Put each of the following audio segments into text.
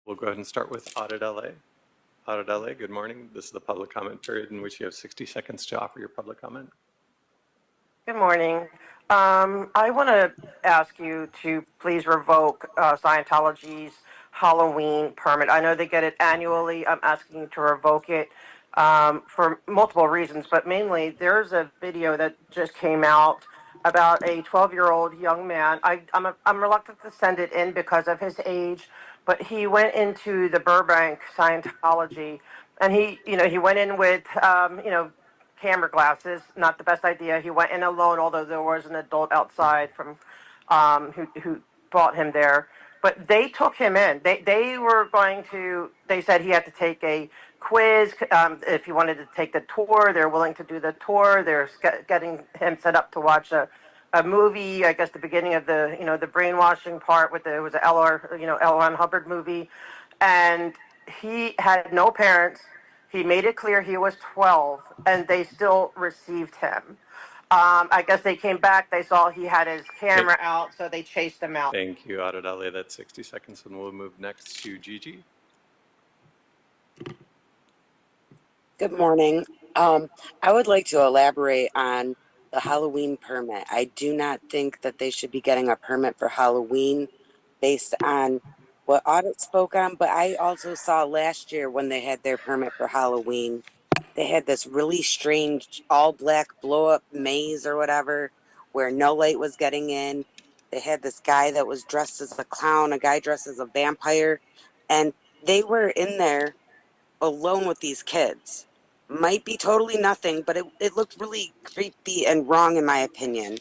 We'll go ahead and start with Audit LA. Audit LA, good morning. This is the public comment period in which you have 60 seconds to offer your public comment. Good morning. I want to ask you to please revoke Scientology's Halloween permit. I know they get it annually. I'm asking you to revoke it for multiple reasons, but mainly there's a video that just came out about a 12-year-old young man. I'm reluctant to send it in because of his age, but he went into the Burbank Scientology, and he went in with camera glasses. Not the best idea. He went in alone, although there was an adult outside from who brought him there. But they took him in. They were going to. They said he had to take a quiz if he wanted to take the tour. They're willing to do the tour. They're getting him set up to watch a movie. I guess the beginning of the brainwashing part with it was an L. Ron Hubbard movie, and he had no parents. He made it clear he was 12, and they still received him. I guess they came back, they saw he had his camera out, so they chased him out. Thank you, Audit LA. That's 60 seconds, and we'll move next to Gigi. Good morning. I would like to elaborate on the Halloween permit. I do not think that they should be getting a permit for Halloween based on what Audit spoke on, but I also saw last year when they had their permit for Halloween, they had this really strange all black blow up maze or whatever where no light was getting in. They had this guy that was dressed as a clown, a guy dressed as a vampire, and they were in there alone with these kids. Might be totally nothing, but it looked really creepy and wrong in my opinion.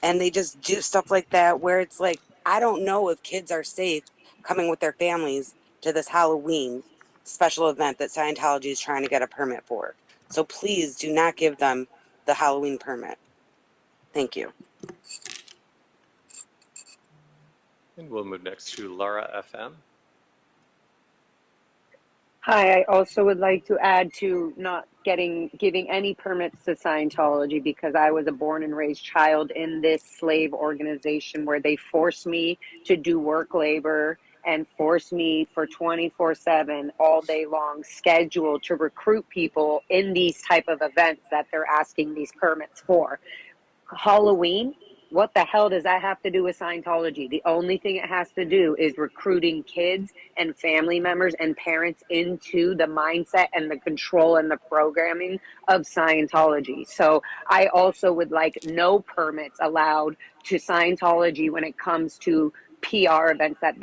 And they just do stuff like that where it's like, I don't know if kids are safe coming with their families to this Halloween special event that Scientology is trying to get a permit for. So please do not give them the Halloween permit. Thank you. And we'll move next to Laura FM. Hi, I also would like to add to not giving any permits to Scientology because I was a born and raised child in this slave organization where they forced me to do work labor and forced me for 24/7 all day long schedule to recruit people in these type of events that they're asking these permits for. Halloween, what the hell does that have to do with Scientology? The only thing it has to do is recruiting kids and family members and parents into the mindset and the control and the programming of Scientology. So I also would like no permits allowed to Scientology when it comes to PR events that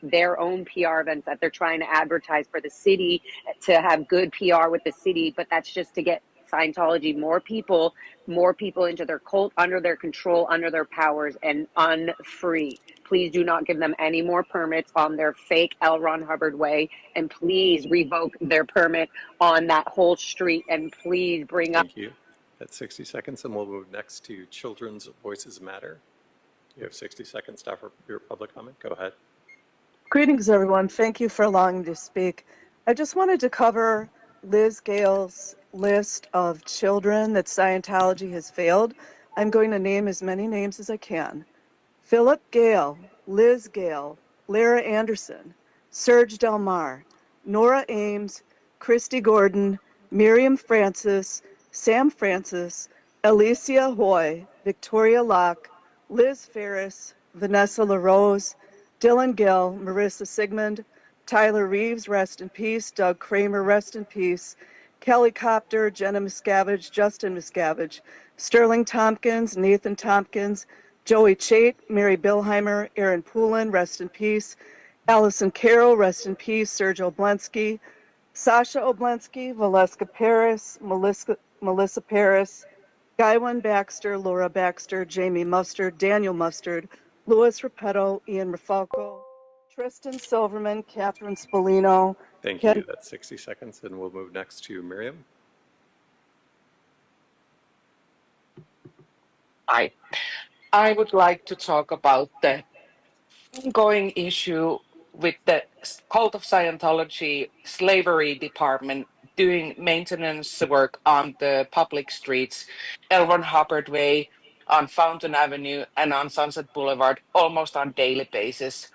their own PR events that they're trying to advertise for the city to have good PR with the city, but that's just to get Scientology more people into their cult, under their control, under their powers, and unfree. Please do not give them any more permits on their fake L. Ron Hubbard way, and please revoke their permit on that whole street, and please bring up. Thank you. That's 60 seconds, and we'll move next to Children's Voices Matter. You have 60 seconds to offer your public comment. Go ahead. Greetings, everyone. Thank you for allowing me to speak. I just wanted to cover Liz Gale's list of children that Scientology has failed. I'm going to name as many names as I can. Philip Gale, Liz Gale, Lara Anderson, Serge Delmar, Nora Ames, Christy Gordon, Miriam Francis, Sam Francis, Alicia Hoy, Victoria Locke, Liz Ferris, Vanessa LaRose, Dylan Gill, Marissa Sigmund, Tyler Reeves, rest in peace, Doug Kramer, rest in peace, Kelly Copter, Jenna Miscavige, Justin Miscavige, Sterling Tompkins, Nathan Tompkins, Joey Chait, Mary Billheimer, Aaron Poulin, rest in peace, Allison Carroll, rest in peace, Serge Oblensky, Sasha Oblensky, Valeska Paris, Melissa Paris, Guywan Baxter, Laura Baxter, Jamie Mustard, Daniel Mustard, Louis Repetto, Ian Rafalco, Tristan Silverman, Catherine Spolino. Thank you. That's 60 seconds, and we'll move next to Miriam. Hi. I would like to talk about the ongoing issue with the Cult of Scientology Slavery Department doing maintenance work on the public streets, L. Ron Hubbard Way, on Fountain Avenue, and on Sunset Boulevard almost on daily basis.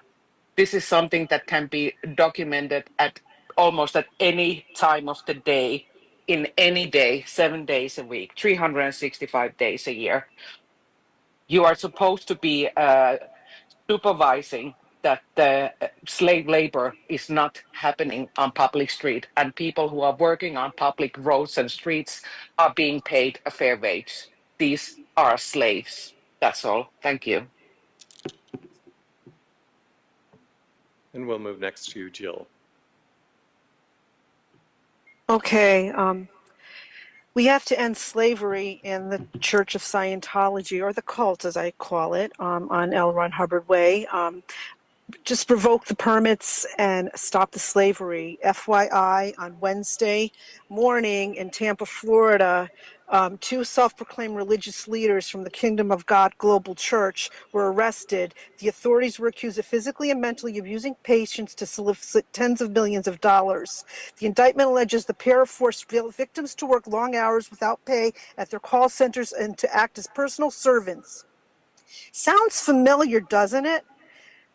This is something that can be documented at almost at any time of the day, in any day, 7 days a week, 365 days a year. You are supposed to be supervising that the slave labor is not happening on public street, and people who are working on public roads and streets are being paid a fair wage. These are slaves. That's all. Thank you. And we'll move next to Jill. Okay, we have to end slavery in the Church of Scientology, or the cult as I call it, on L. Ron Hubbard Way. Just revoke the permits and stop the slavery. FYI, on Wednesday morning in Tampa, Florida, two self-proclaimed religious leaders from the Kingdom of God Global Church were arrested. The authorities were accused of physically and mentally abusing patients to solicit tens of millions of dollars. The indictment alleges the pair forced victims to work long hours without pay at their call centers and to act as personal servants. Sounds familiar, doesn't it?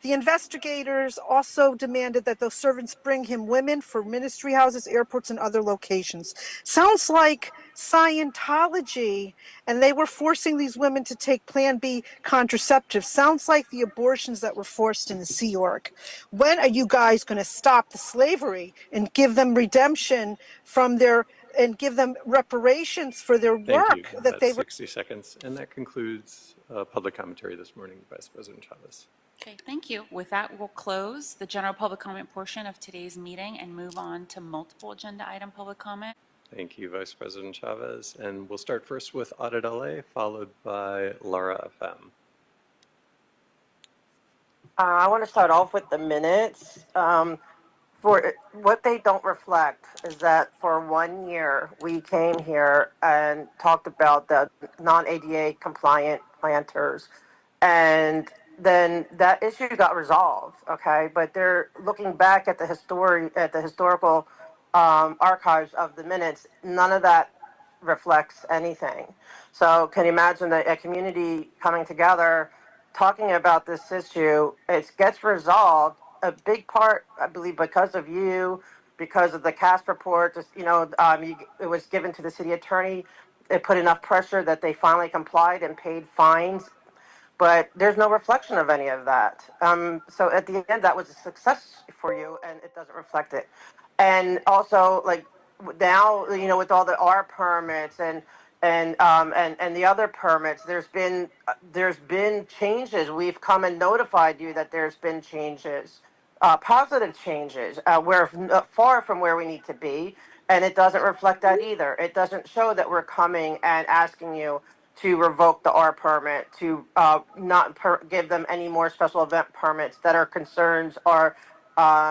The investigators also demanded that those servants bring him women for ministry houses, airports, and other locations. Sounds like Scientology, and they were forcing these women to take Plan B contraceptives. Sounds like the abortions that were forced in the Sea Org. When are you guys going to stop the slavery and give them redemption from their, and give them reparations for their Thank you. work that they That's were? 60 seconds. And that concludes public commentary this morning, Vice President Chavez. Okay, thank you. With that, we'll close the general public comment portion of today's meeting and move on to multiple agenda item public comment. Thank you, Vice President Chavez. And we'll start first with Audit LA, followed by Laura FM. I want to start off with the minutes. For what they don't reflect is that for 1 year, we came here and talked about the non-ADA compliant planters. And then that issue got resolved, okay? But they're looking back at the historical archives of the minutes. None of that reflects anything. So can you imagine a community coming together, talking about this issue? It gets resolved. A big part, I believe, because of you, because of the cast report. Just it was given to the city attorney. It put enough pressure that they finally complied and paid fines. But there's no reflection of any of that. So at the end, that was a success for you, and it doesn't reflect it. And also, like now, with all the R permits and the other permits, there's been changes. We've come and notified you that there's been changes, positive changes. We're far from where we need to be, and it doesn't reflect that either. It doesn't show that we're coming and asking you to revoke the R permit, to not give them any more special event permits that our concerns are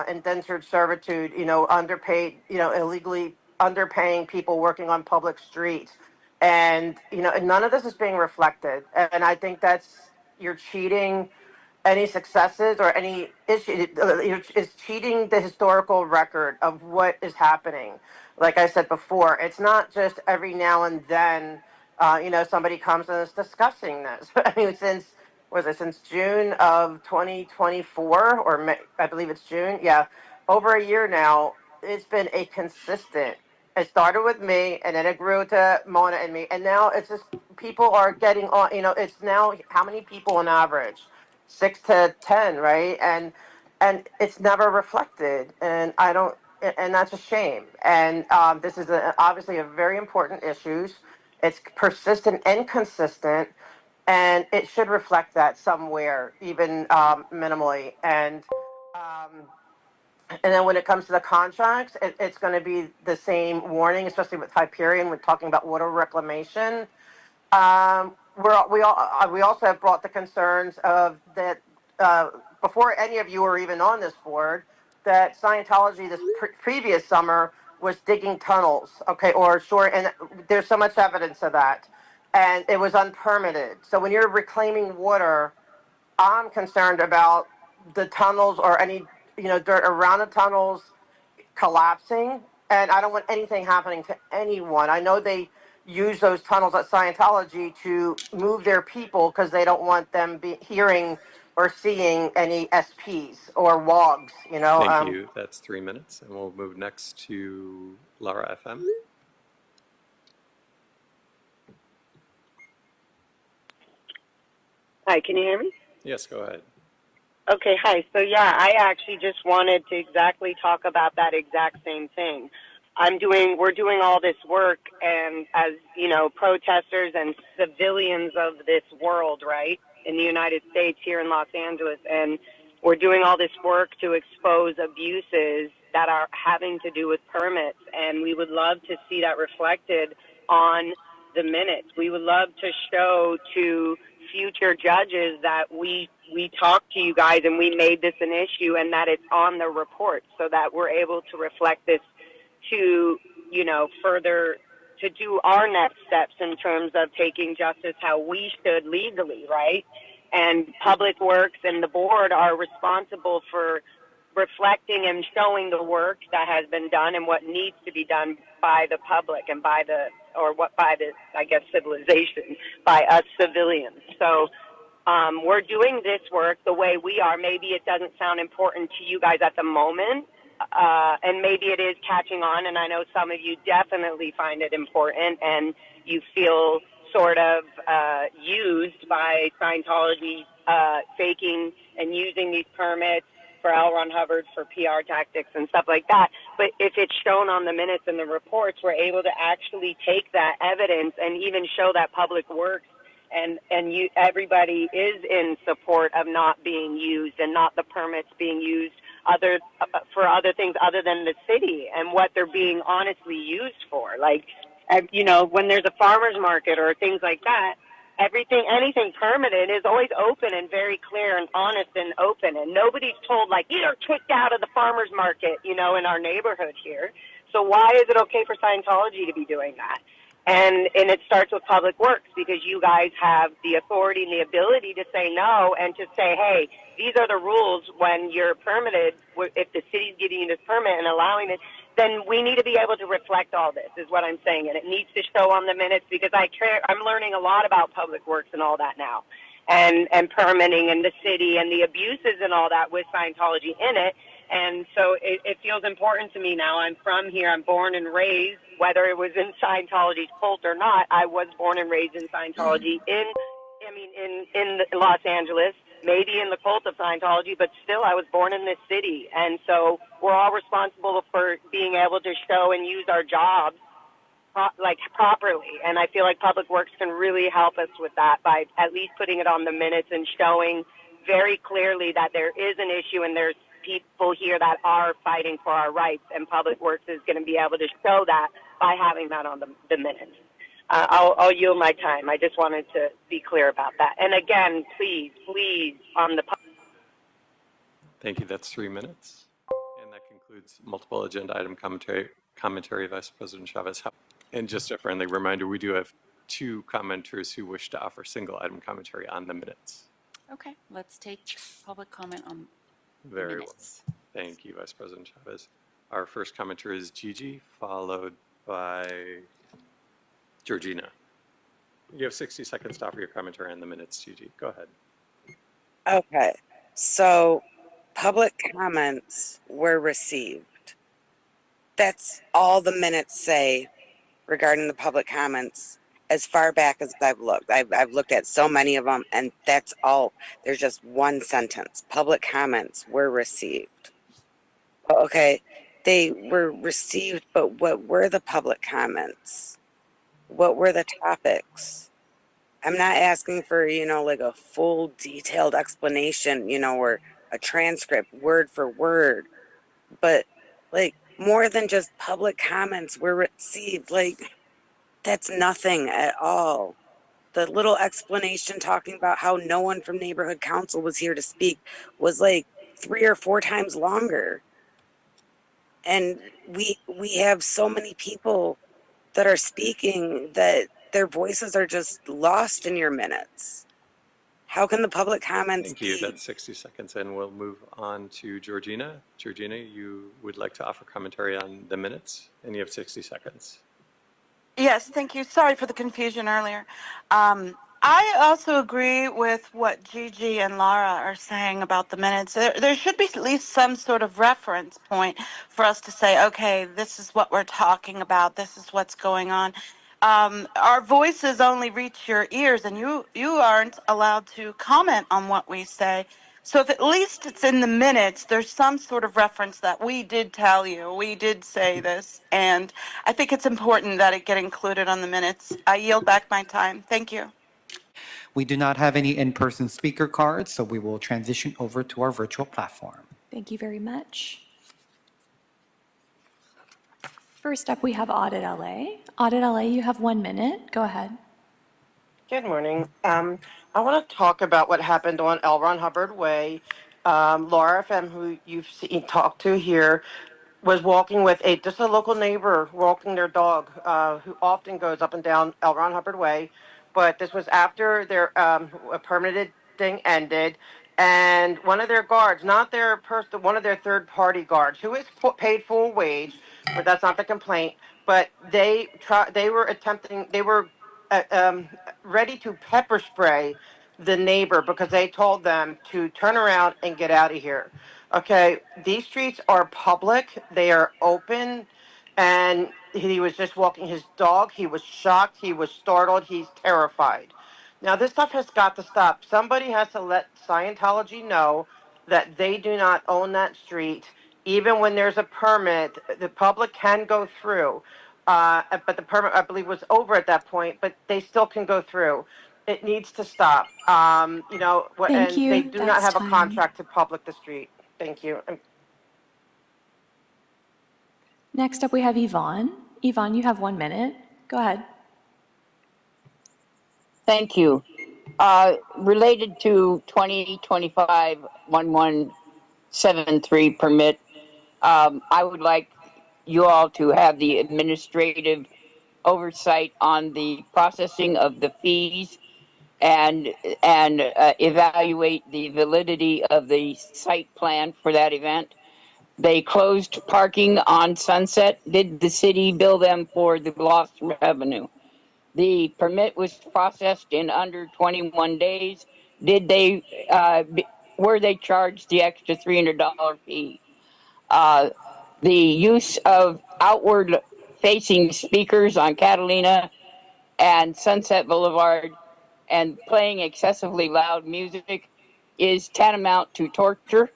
indentured servitude, underpaid, illegally underpaying people working on public streets. And, none of this is being reflected. And I think you're cheating any successes or any issue. It's cheating the historical record of what is happening. Like I said before, it's not just every now and then somebody comes and is discussing this. I mean, since June of 2024, or May, I believe it's June. Yeah, over a year now. It's been a consistent. It started with me, and then it grew to Mona and me, and now it's just people are getting on. It's now how many people on average? 6 to 10, right? And it's never reflected, and I don't. And that's a shame. And this is obviously a very important issue. It's persistent and consistent, and it should reflect that somewhere, even minimally. And then when it comes to the contracts, it's going to be the same warning, especially with Hyperion. We're talking about water reclamation. We also have brought the concerns of that before any of you were even on this board, that Scientology this previous summer was digging tunnels, okay, and there's so much evidence of that, and it was unpermitted. So when you're reclaiming water, I'm concerned about the tunnels or any dirt around the tunnels collapsing, and I don't want anything happening to anyone. I know they use those tunnels at Scientology to move their people because they don't want them hearing or seeing any SPs or WOGs, you know. Thank you. That's 3 minutes. And we'll move next to Laura FM. Hi, can you hear me? Yes, go ahead. Okay, hi. So yeah, I actually just wanted to exactly talk about that exact same thing. We're doing all this work, and as you know, protesters and civilians of this world, right, in the United States, here in Los Angeles, and we're doing all this work to expose abuses that are having to do with permits, and we would love to see that reflected on the minutes. We would love to show to future judges that we talked to you guys and we made this an issue, and that it's on the report, so that we're able to reflect this to, you know, further to do our next steps in terms of taking justice how we should legally, right? And Public Works and the board are responsible for reflecting and showing the work that has been done and what needs to be done by the public and by the I guess, civilization, by us civilians. So we're doing this work the way we are. Maybe it doesn't sound important to you guys at the moment, and maybe it is catching on, and I know some of you definitely find it important, and you feel sort of used by Scientology faking and using these permits for L. Ron Hubbard for PR tactics and stuff like that. But if it's shown on the minutes and the reports, we're able to actually take that evidence and even show that Public Works and everybody is in support of not being used and not the permits being used for other things other than the city and what they're being honestly used for. Like, you know, when there's a farmer's market or things like that, anything permitted is always open and very clear and honest and open, and nobody's told, like, you're kicked out of the farmer's market, you know, in our neighborhood here. So why is it okay for Scientology to be doing that? And it starts with Public Works, because you guys have the authority and the ability to say no and to say, hey, these are the rules when you're permitted. If the city's giving you this permit and allowing it, then we need to be able to reflect all this, is what I'm saying. And it needs to show on the minutes, because I'm learning a lot about Public Works and all that now, and permitting and the city and the abuses and all that with Scientology in it. And so it feels important to me now. I'm from here. I'm born and raised, whether it was in Scientology's cult or not. I was born and raised in Scientology in Los Angeles, maybe in the cult of Scientology, but still I was born in this city. And so we're all responsible for being able to show and use our jobs properly. And I feel like Public Works can really help us with that by at least putting it on the minutes and showing very clearly that there is an issue and there's people here that are fighting for our rights, and Public Works is going to be able to show that by having that on the minutes. I'll yield my time. I just wanted to be clear about that. And again, please, on the... Thank you. That's 3 minutes. And that concludes multiple agenda item commentary, Vice President Chavez. And just a friendly reminder, we do have 2 commenters who wish to offer single item commentary on the minutes. Okay, let's take public comment on Very minutes. well. Thank you, Vice President Chavez. Our first commenter is Gigi, followed by Georgina. You have 60 seconds to offer your commentary on the minutes, Gigi. Go ahead. Okay, so public comments were received. That's all the minutes say regarding the public comments as far back as I've looked. I've looked at so many of them, and that's all. There's just one sentence. Public comments were received. Okay, they were received, but what were the public comments? What were the topics? I'm not asking for, you know, like a full detailed explanation, you know, or a transcript word for word, but like more than just public comments were received. Like, that's nothing at all. The little explanation talking about how no one from neighborhood council was here to speak was like 3 or 4 times longer. And we have so many people that are speaking that their voices are just lost in your minutes. How can the public comments Thank you. That's 60 seconds, and we'll move on to Georgina. Georgina, you would like to offer commentary on the minutes, and you have 60 seconds. Yes, thank you. Sorry for the confusion earlier. I also agree with what Gigi and Lara are saying about the minutes. There should be at least some sort of reference point for us to say, okay, this is what we're talking about. This is what's going on. Our voices only reach your ears, and you aren't allowed to comment on what we say. So if at least it's in the minutes, there's some sort of reference that we did tell you, we did say this, and I think it's important that it get included on the minutes. I yield back my time. Thank you. We do not have any in-person speaker cards, so we will transition over to our virtual platform. Thank you very much. First up, we have Audit LA. Audit LA, you have 1 minute. Go ahead. Good morning. I want to talk about what happened on L. Ron Hubbard Way. Laura FM, who you've talked to here, was walking with just a local neighbor walking their dog, who often goes up and down L. Ron Hubbard Way. But this was after their permitted thing ended, and one of their guards, not their person, one of their third-party guards, who is paid full wage, but that's not the complaint. But they were ready to pepper spray the neighbor because they told them to turn around and get out of here. Okay, these streets are public, they are open, and he was just walking his dog. He was shocked, he was startled, he's terrified. Now, this stuff has got to stop. Somebody has to let Scientology know that they do not own that street. Even when there's a permit, the public can go through. But the permit, I believe, was over at that point, but they still can go through. It needs to stop. And they do not have a contract to public the street. Thank you. Next up, we have Yvonne. Yvonne, you have 1 minute. Go ahead. Thank you. Related to 2025-1173 permit, I would like you all to have the administrative oversight on the processing of the fees and evaluate the validity of the site plan for that event. They closed parking on Sunset. Did the city bill them for the lost revenue? The permit was processed in under 21 days. Did they were they charged the extra $300 fee? The use of outward facing speakers on Catalina and Sunset Boulevard and playing excessively loud music is tantamount to torture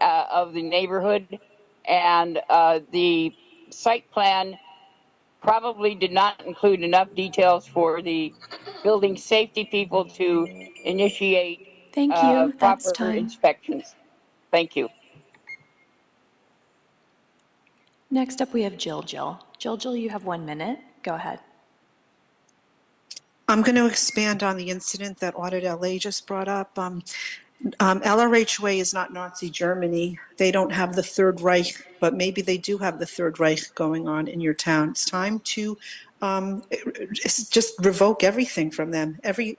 of the neighborhood, and the site plan probably did not include enough details for the building safety people to initiate proper inspections. Thank you. Next up, we have Jill. Jill, you have 1 minute. Go ahead. I'm going to expand on the incident that Audit LA just brought up. LRH Way is not Nazi Germany. They don't have the Third Reich, but maybe they do have the Third Reich going on in your town. It's time to just revoke everything from them. Every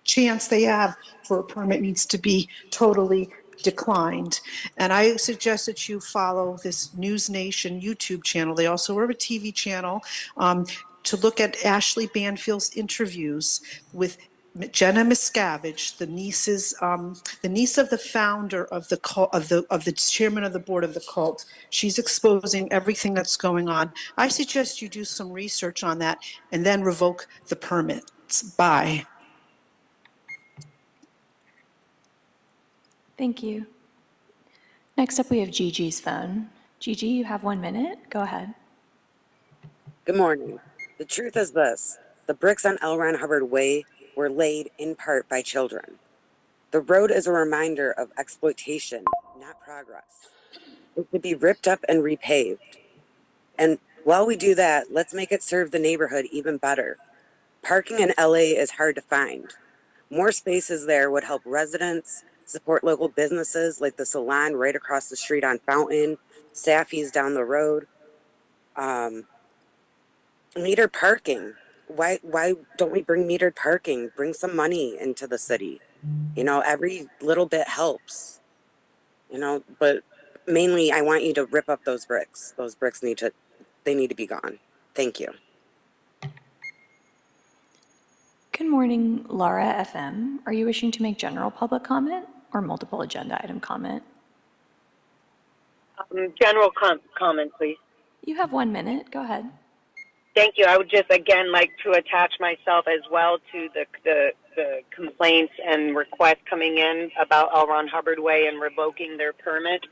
chance they have for a permit needs to be totally declined. And I suggest that you follow this News Nation YouTube channel. They also have a TV channel to look at Ashley Banfield's interviews with Jenna Miscavige, the niece of the founder of the cult, of the chairman of the board of the cult. She's exposing everything that's going on. I suggest you do some research on that and then revoke the permits. Bye. Thank you. Next up, we have Gigi's phone. Gigi, you have 1 minute. Go ahead. Good morning. The truth is this: the bricks on L. Ron Hubbard Way were laid in part by children. The road is a reminder of exploitation, not progress. It should be ripped up and repaved. And while we do that, let's make it serve the neighborhood even better. Parking in LA is hard to find. More spaces there would help residents, support local businesses like the salon right across the street on Fountain, Saffy's down the road. Metered parking. Why don't we bring metered parking? Bring some money into the city. You know, every little bit helps. You know, but mainly I want you to rip up those bricks. Those bricks need to be gone. Thank you. Good morning, Laura FM. Are you wishing to make general public comment or multiple agenda item comment? General comment, please. You have 1 minute. Go ahead. Thank you. I would just again like to attach myself as well to the complaints and requests coming in about L. Ron Hubbard Way and revoking their permit.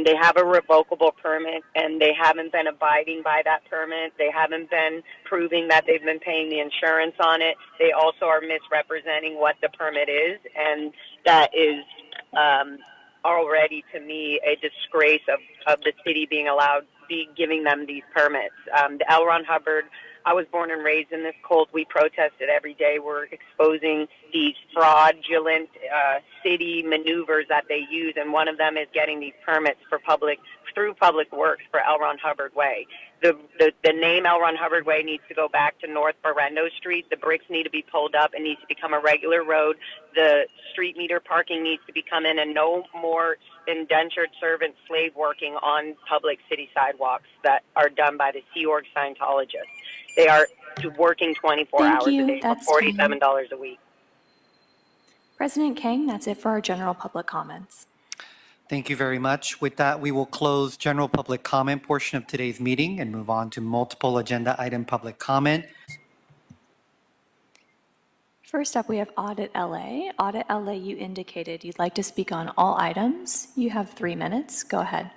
They have a revocable permit and they haven't been abiding by that permit. They haven't been proving that they've been paying the insurance on it. They also are misrepresenting what the permit is, and that is already to me a disgrace of the city being giving them these permits. The L. Ron Hubbard, I was born and raised in this cult. We protested every day. We're exposing these fraudulent city maneuvers that they use, and one of them is getting these permits through Public Works for L. Ron Hubbard Way. The name L. Ron Hubbard Way needs to go back to North Berendo Street. The bricks need to be pulled up. It needs to become a regular road. The street meter parking needs to become in, and no more indentured servant slave working on public city sidewalks that are done by the Sea Org Scientologists. They are working 24 Thank hours a you. day for That's $47 a week. President Kang, that's it for our general public comments. Thank you very much. With that, we will close general public comment portion of today's meeting and move on to multiple agenda item public comment. First up, we have Audit LA. Audit LA, you indicated you'd like to speak on all items. You have 3 minutes. Go ahead.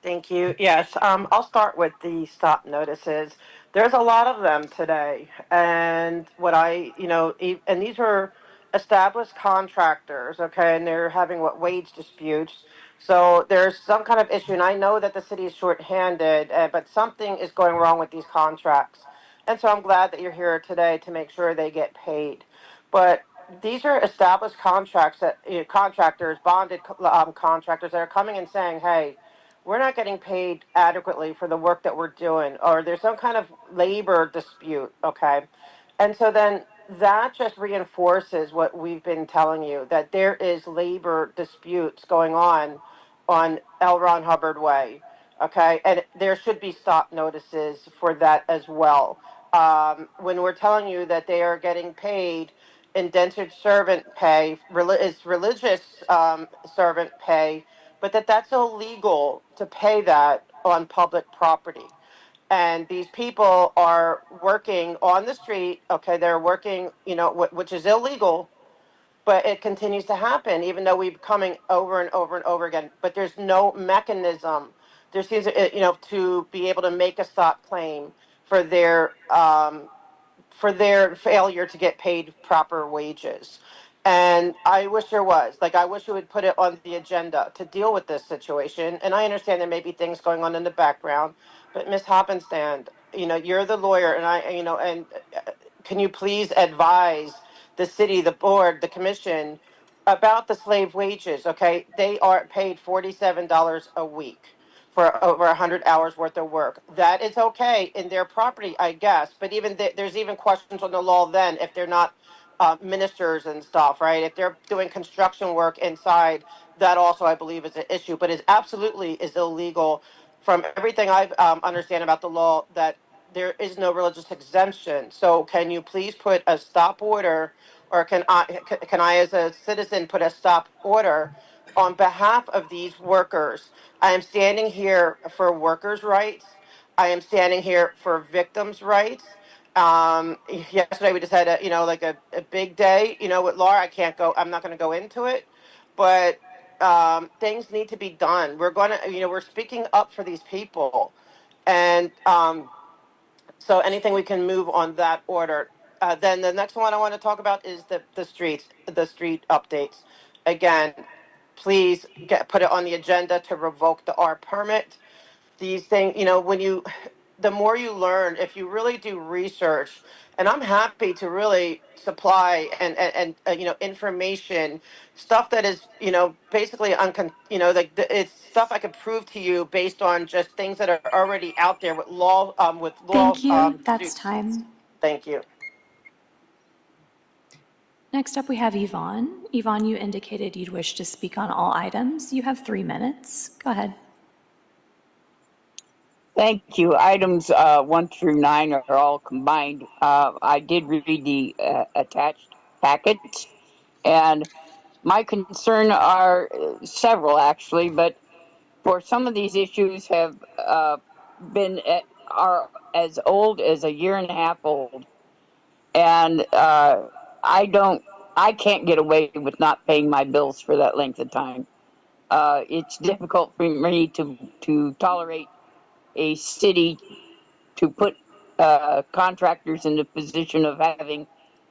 Thank you. Yes, I'll start with the stop notices. There's a lot of them today, and and these are established contractors, okay, and they're having wage disputes. So there's some kind of issue, and I know that the city is shorthanded, but something is going wrong with these contracts. And so I'm glad that you're here today to make sure they get paid. But these are established contracts that contractors, bonded contractors that are coming and saying, hey, we're not getting paid adequately for the work that we're doing, or there's some kind of labor dispute, okay? And so then that just reinforces what we've been telling you, that there is labor disputes going on L. Ron Hubbard Way, okay? And there should be stop notices for that as well. When we're telling you that they are getting paid indentured servant pay, it's religious servant pay, but that's illegal to pay that on public property. And these people are working on the street, okay, they're working, which is illegal, but it continues to happen, even though we've coming over and over and over again. But there's no mechanism. There seems, to be able to make a stop claim for their failure to get paid proper wages. And I wish there was. I wish you would put it on the agenda to deal with this situation. And I understand there may be things going on in the background, but Ms. Hoppenstand, you're the lawyer, and can you please advise the city, the board, the commission about the slave wages, okay? They are paid $47 a week for over 100 hours worth of work. That is okay in their property, I guess. But even there's even questions on the law then if they're not ministers and stuff, right? If they're doing construction work inside, that also I believe is an issue. But it absolutely is illegal. From everything I've understand about the law, that there is no religious exemption. So can you please put a stop order, or can I as a citizen put a stop order on behalf of these workers? I am standing here for workers' rights. I am standing here for victims' rights. Yesterday we just had a big day, with Laura. I'm not going to go into it, but things need to be done. We're speaking up for these people. And so anything we can move on that order. Then the next one I want to talk about is the street updates. Again, please put it on the agenda to revoke the R permit. These things, the more you learn, if you really do research, and I'm happy to really supply and information, stuff that is, basically it's stuff I could prove to you based on just things that are already out there with law, Thank you. That's suits. time. Thank you. Next up, we have Yvonne. Yvonne, you indicated you'd wish to speak on all items. You have 3 minutes. Go ahead. Thank you. Items 1 through 9 are all combined. I did read the attached packets, and my concern are several actually, but for some of these issues have are as old as a year and a half old, and I can't get away with not paying my bills for that length of time. It's difficult for me to tolerate a city to put contractors in the position of having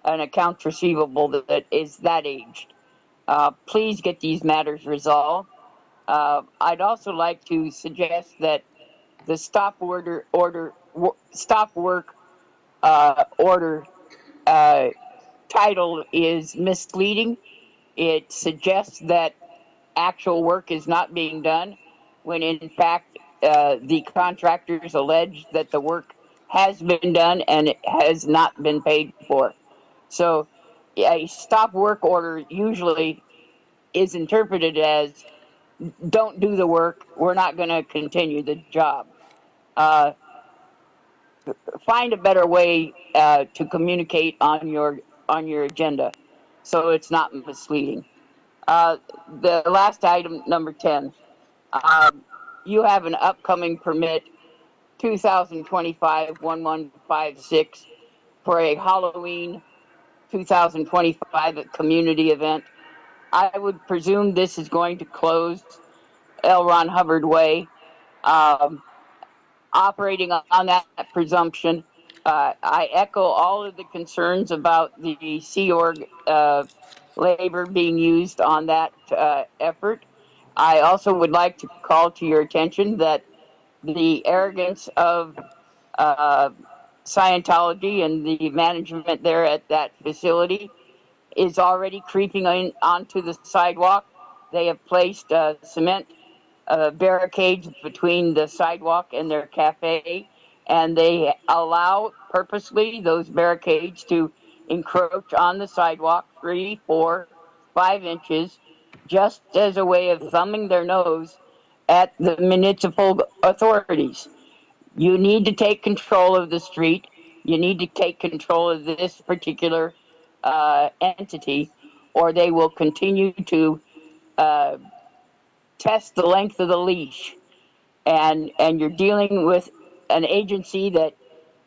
an accounts receivable that is that aged. Please get these matters resolved. I'd also like to suggest that the stop work order title is misleading. It suggests that actual work is not being done, when in fact the contractors allege that the work has been done and it has not been paid for. So a stop work order usually is interpreted as don't do the work, we're not going to continue the job. Find a better way to communicate on your agenda so it's not misleading. The last item, number 10. You have an upcoming permit 2025-1156 for a Halloween 2025 community event. I would presume this is going to close L. Ron Hubbard Way. Operating on that presumption, I echo all of the concerns about the Sea Org labor being used on that effort. I also would like to call to your attention that the arrogance of Scientology and the management there at that facility is already creeping onto the sidewalk. They have placed cement barricades between the sidewalk and their cafe, and they allow purposely those barricades to encroach on the sidewalk 3, 4, 5 inches, just as a way of thumbing their nose at the municipal authorities. You need to take control of the street. You need to take control of this particular entity, or they will continue to test the length of the leash. And you're dealing with an agency that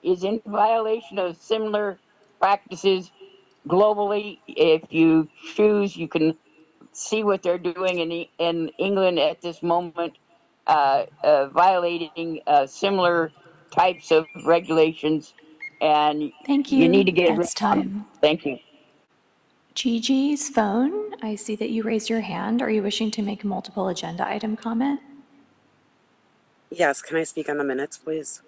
is in violation of similar practices globally. If you choose, you can see what they're doing in England at this moment, violating similar types of regulations, and Thank you need to you. get That's time. Thank you. Gigi's phone, I see that you raised your hand. Are you wishing to make a multiple agenda item comment? Yes, can I speak on the minutes, please?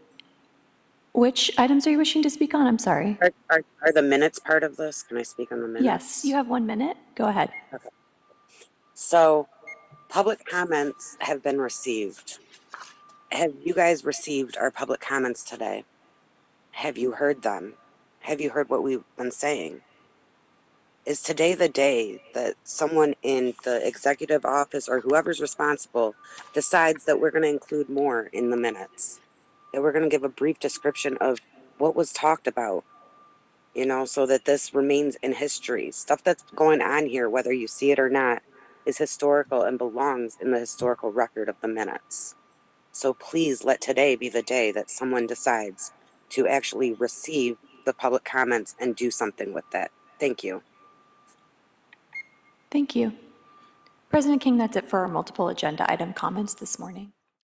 Which items are you wishing to speak on? I'm sorry. Are the minutes part of this? Can I speak on the minutes? Yes, you have 1 minute. Go ahead. Okay. So, public comments have been received. Have you guys received our public comments today? Have you heard them? Have you heard what we've been saying? Is today the day that someone in the executive office or whoever's responsible decides that we're going to include more in the minutes? That we're going to give a brief description of what was talked about, you know, so that this remains in history. Stuff that's going on here, whether you see it or not, is historical and belongs in the historical record of the minutes. So please let today be the day that someone decides to actually receive the public comments and do something with that. Thank you. Thank you. President King, that's it for our multiple agenda item comments this morning.